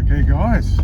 Okay guys,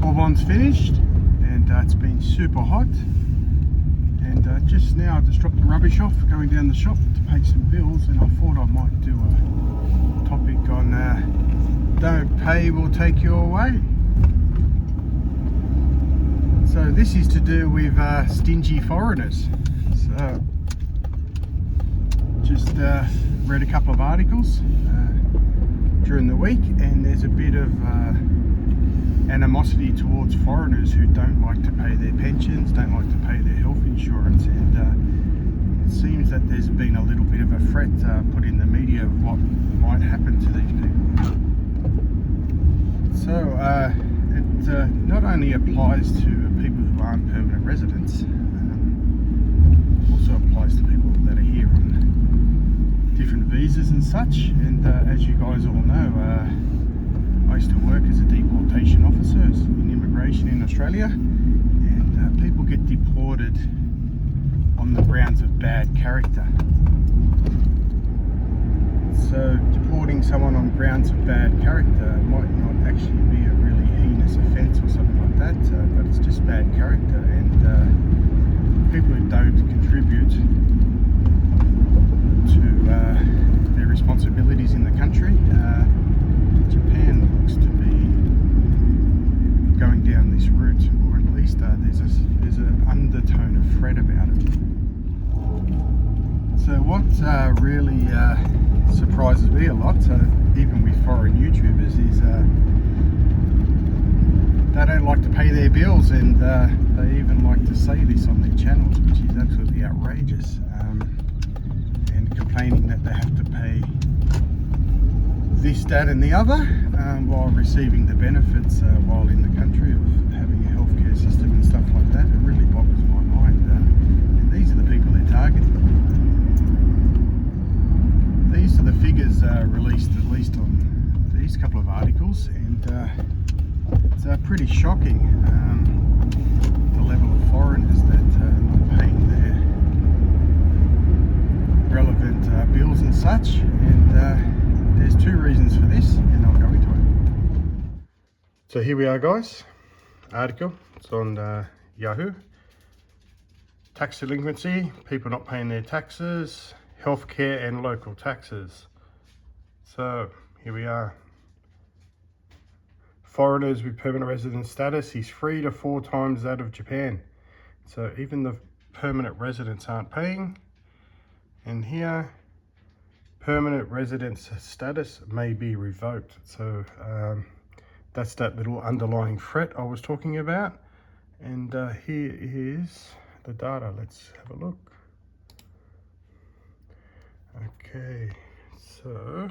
Bourbon's finished and it's been super hot, and just now I just dropped the rubbish off going down the shop to pay some bills, and I thought I might do a topic on don't pay will take you away. So this is to do with stingy foreigners. So just read a couple of articles during the week, and there's a bit of animosity towards foreigners who don't like to pay their pensions, don't like to pay their health insurance, and it seems that there's been a little bit of a threat put in the media of what might happen to these people. So it not only applies to people who aren't permanent residents, also applies to people that are here on different visas and such. And as you guys all know, I used to work as a deportation officer in immigration in Australia, and people get deported on the grounds of bad character. So deporting someone on grounds of bad character might not actually be a really heinous offence or something like that, but it's just bad character, and people who don't contribute to their responsibilities in the country. Japan looks to be going down this route, or at least there's an undertone of threat about it. So what really surprises me a lot, even with foreign YouTubers, is they don't like to pay their bills, and they even like to say this on their channels, which is absolutely outrageous, and complaining that they have to pay this, that and the other while receiving the benefits while in the country of having a healthcare system and stuff like that. It really boggles my mind, and these are the people they're targeting. These are the figures released at least on these couple of articles, and it's pretty shocking, the level of foreigners that are not paying their relevant bills and such, and there's two reasons for this, and I'll go into it. So here we are guys, article, it's on Yahoo. Tax delinquency, people not paying their taxes, healthcare and local taxes. So here we are. Foreigners with permanent resident status is 3 to 4 times that of Japan. So even the permanent residents aren't paying. And here, permanent residence status may be revoked. So that's that little underlying threat I was talking about. And here is the data. Let's have a look. Okay, so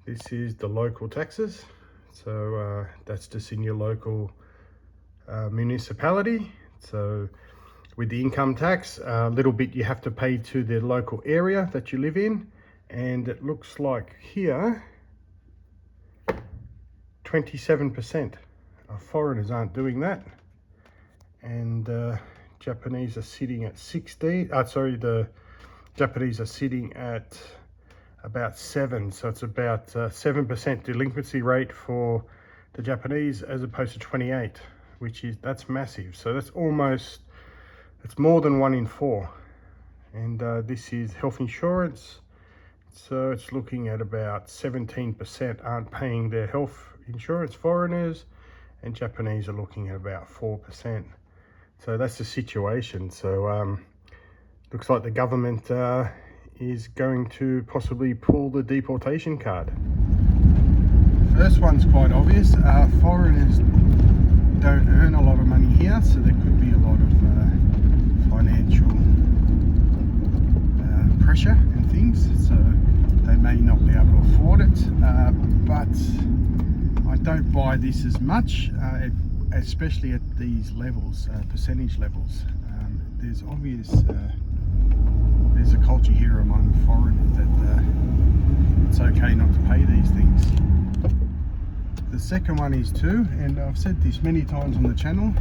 this is the local taxes. So that's just in your local municipality. So with the income tax, a little bit you have to pay to the local area that you live in, and it looks like here 27% of foreigners aren't doing that, and Japanese are sitting at 16. The Japanese are sitting at about 7, so it's about 7% delinquency rate for the Japanese as opposed to 28, that's massive. So that's almost, it's more than 1 in 4. And this is health insurance, so it's looking at about 17% aren't paying their health insurance, foreigners, and Japanese are looking at about 4%. So that's the situation. So looks like the government is going to possibly pull the deportation card. First one's quite obvious. Foreigners don't earn a lot of money here, so there could be a lot of financial pressure and things, so they may not be able to afford it, but I don't buy this as much, especially at these levels, percentage levels. There's obvious, there's a culture here among foreigners that it's okay not to pay these things. The second one is too, and I've said this many times on the channel,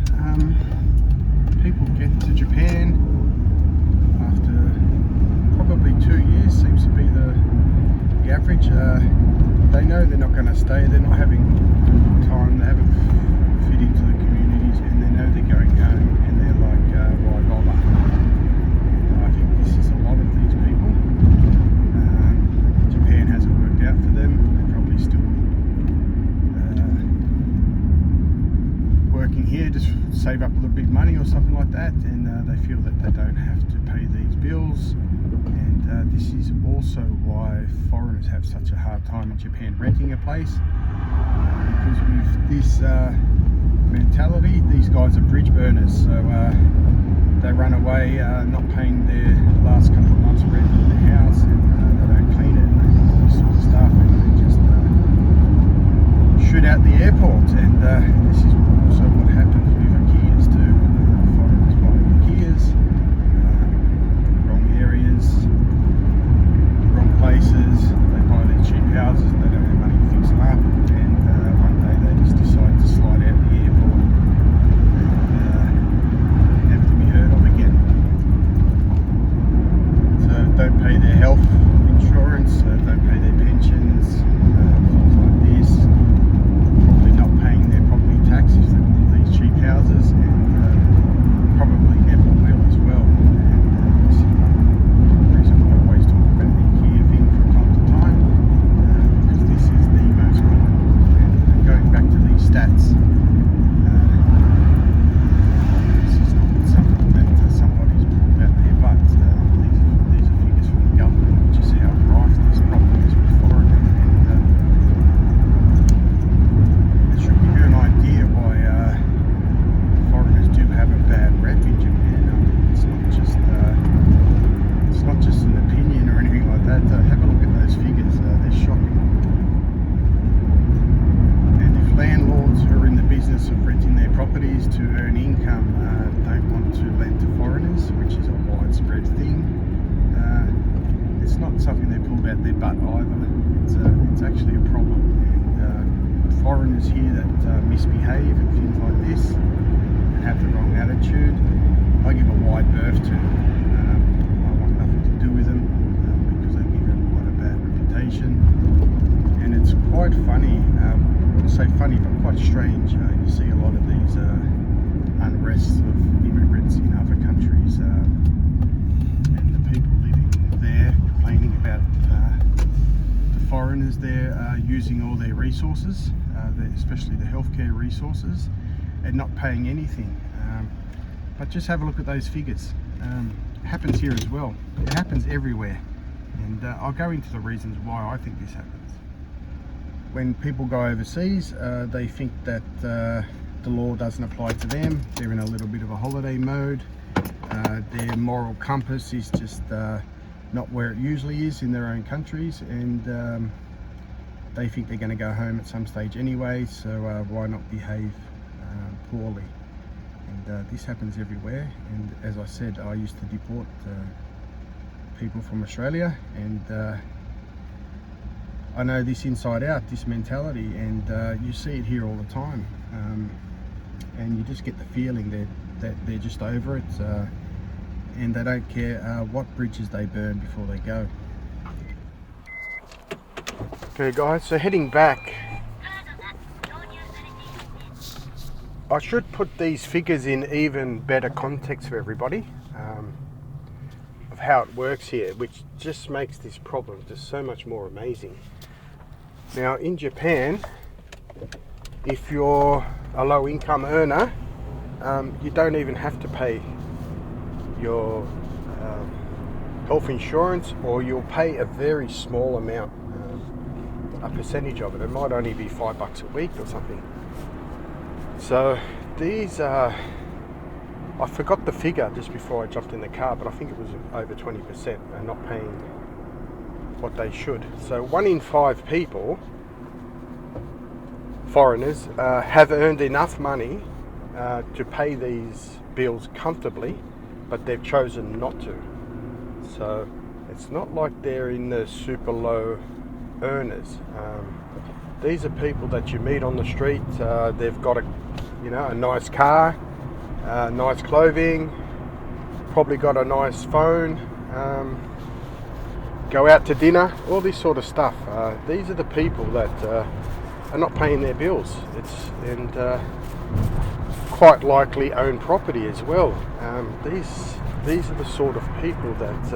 people get to Japan after probably 2 years, seems to be the they know they're not going to stay, they're not having time, they haven't fit into the communities, and they know they're going home, and they're like, why bother? I think this is a lot of these people. Japan hasn't worked out for them. They're probably still working here, just save up a little bit of money or something like that, and they feel that they don't have to pay these bills. And this is also why foreigners have such a hard time in Japan renting a place, because with this mentality, these guys are bridge burners, so they run away not paying their last couple of months rent in their house, and they don't clean it and all this sort of stuff, and they just shoot out the airport. And this is also what happens with Kias too. Foreigners buying Kias, wrong areas, wrong places, they buy their cheap houses, they don't have money to fix them up, and one day they just decide to slide out the airport and never to be heard of again. So don't pay their health insurance, don't pay their pensions, things like this. Probably not paying their property tax if they bought these cheap houses, and probably never will as well. And this is one reason why I always talk about the Kia thing from time to time, because this is the most common. And going back to these stats, this is not something that somebody's pulled out their butt. These are figures from the government, which is how rife this problem is with foreigners. And it should give you an idea why foreigners do have a bad rep in Japan. It's not just an opinion or anything like that. Have a look at those figures, they're shocking. And if landlords who are in the business of renting their properties to earn income don't want to lend to foreigners, which is a widespread thing, it's not something they pulled out their butt either. It's actually a problem. And foreigners here that misbehave and things like this and have the wrong attitude, I give a wide berth to. I want nothing to do with them because they give them quite a bad reputation. And it's quite funny, I wouldn't say funny, but quite strange. You see a lot of these unrests of immigrants in other countries, and the people living there complaining about the foreigners there using all their resources, especially the healthcare resources, and not paying anything. But just have a look at those figures. It happens here as well. It happens everywhere, and I'll go into the reasons why I think this happens. When people go overseas, they think that the law doesn't apply to them. They're in a little bit of a holiday mode. Their moral compass is just not where it usually is in their own countries, and they think they're going to go home at some stage anyway, so why not behave poorly? And this happens everywhere. And as I said, I used to deport people from Australia, and I know this inside out, this mentality, and you see it here all the time, and you just get the feeling that they're just over it, and they don't care what bridges they burn before they go. Okay guys, so heading back, I should put these figures in even better context for everybody, of how it works here, which just makes this problem just so much more amazing. Now in Japan, if you're a low income earner, you don't even have to pay your health insurance, or you'll pay a very small amount, a percentage of it. It might only be $5 a week or something. So these are, I forgot the figure just before I jumped in the car, but I think it was over 20% are not paying what they should. So 1 in 5 people, foreigners, have earned enough money to pay these bills comfortably, but they've chosen not to. So it's not like they're in the super low earners. These are people that you meet on the street. They've got a nice car, nice clothing, probably got a nice phone, go out to dinner, all this sort of stuff. These are the people that are not paying their bills. And quite likely own property as well. These are the sort of people that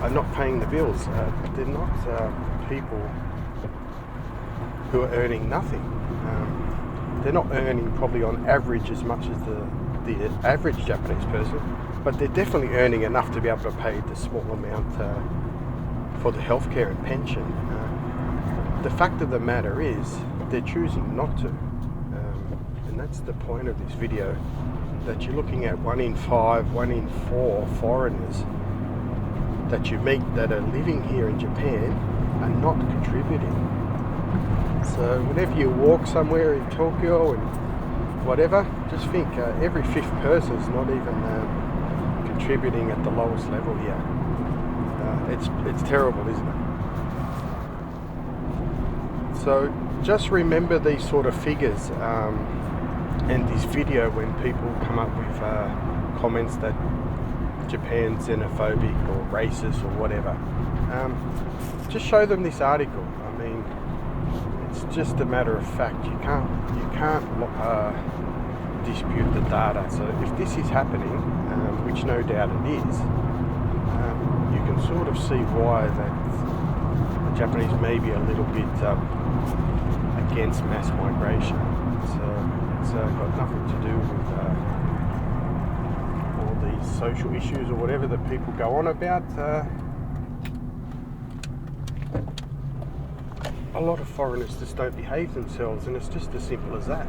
are not paying the bills. They're not people who are earning nothing. They're not earning probably on average as much as the average Japanese person, but they're definitely earning enough to be able to pay the small amount for the healthcare and pension. The fact of the matter is they're choosing not to, and that's the point of this video, that you're looking at 1 in 5, 1 in 4 foreigners that you meet that are living here in Japan are not contributing. So whenever you walk somewhere in Tokyo and whatever, just think every 5th person is not even contributing at the lowest level here. It's terrible, isn't it? So just remember these sort of figures and this video when people come up with comments that Japan's xenophobic or racist or whatever. Just show them this article. I mean, it's just a matter of fact. You can't dispute the data. So if this is happening, which no doubt it is, you can sort of see why that the Japanese may be a little bit against mass migration. It's got nothing to do with all these social issues or whatever that people go on about. A lot of foreigners just don't behave themselves, and it's just as simple as that.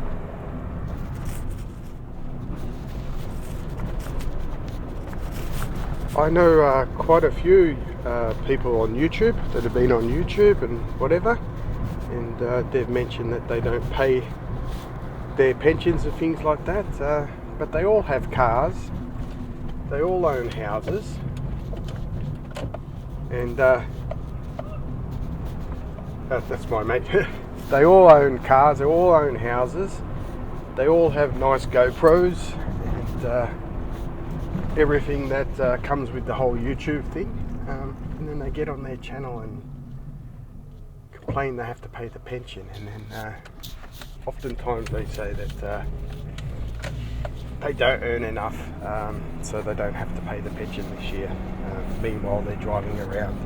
I know quite a few people on YouTube that have been on YouTube and whatever, and they've mentioned that they don't pay their pensions and things like that, but they all have cars, they all own houses, and that's my mate. They all own cars, they all own houses, they all have nice GoPros and everything that comes with the whole YouTube thing, and then they get on their channel and complain they have to pay the pension, and then oftentimes they say that they don't earn enough, so they don't have to pay the pension this year. Meanwhile, they're driving around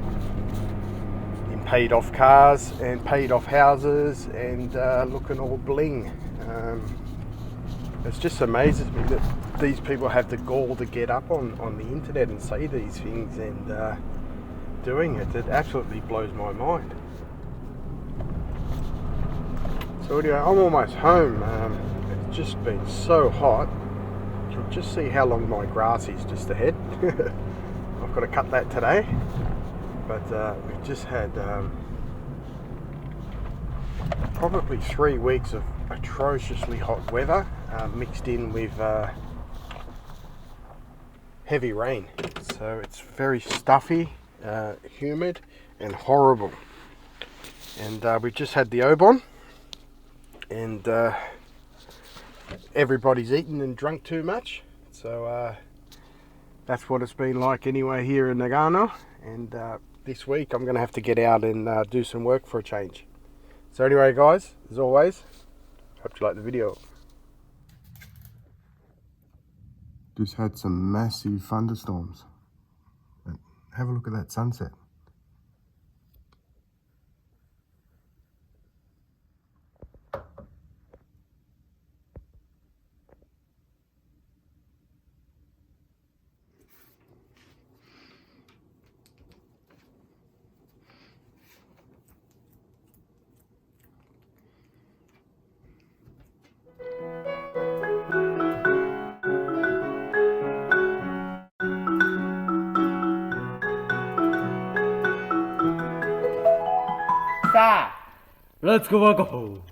in paid off cars and paid off houses and looking all bling. It just amazes me that these people have the gall to get up on the internet and say these things, and doing it. It absolutely blows my mind. So anyway, I'm almost home. It's just been so hot. You'll just see how long my grass is just ahead. I've got to cut that today. But we've just had probably 3 weeks of atrociously hot weather mixed in with heavy rain. So it's very stuffy, humid and horrible. And we've just had the Obon, and everybody's eaten and drunk too much. So that's what it's been like anyway here in Nagano. And this week I'm going to have to get out and do some work for a change. So anyway guys, as always, hope you like the video. Just had some massive thunderstorms. But have a look at that sunset. Let's go, go.